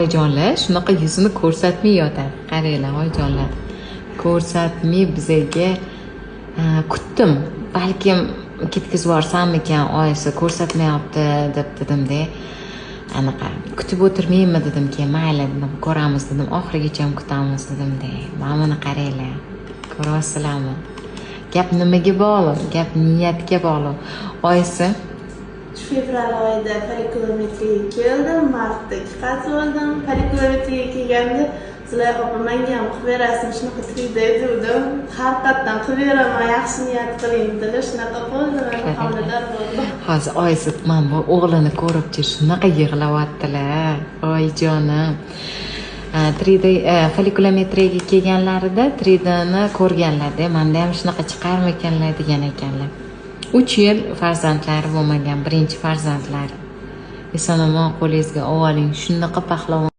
Oyijonlar shunaqa yuzini ko'rsatmay yotadi. Qaranglar oyijonlar. Ko'rsatmay bizaga kutdim. Balkim ketkizib yuborsammikan, oyisi ko'rsatmayapti deb dedim-da. Anaqa kutib o'tirmaymi dedim, keyin mayli dedim, ko'ramiz dedim, oxirigacha kutamiz dedim-da. Mana buni qaranglar. Ko'ryapsizlarmi? Gap nimaga bog'liq? Gap niyatga bog'liq. Oyisi fevral oyida folikulometriyaga keldim, martda chiqazib oldim. Folikulometriyaga kelganda Zulayho opa menga ham qilib berasizmi shunaqa 3D dedim. Haqiqatdan qilib beraman, yaxshi niyat qiling dedilar. Shunaqa bo'ldi, men homilador bo'ldim. hozir oyisi mana bu o'g'lini ko'ribchi shunaqa yig'layaptilar. Oyijonim. 3D folikulometriyaga kelganlarida 3D ni ko'rganlarda, menda ham shunaqa chiqarmikanlar degan ekanlar. 3 yil farzandlari bo'lmagan, birinchi farzandlari. Eson-omon qo'lingizga oling, shunaqa pahlavon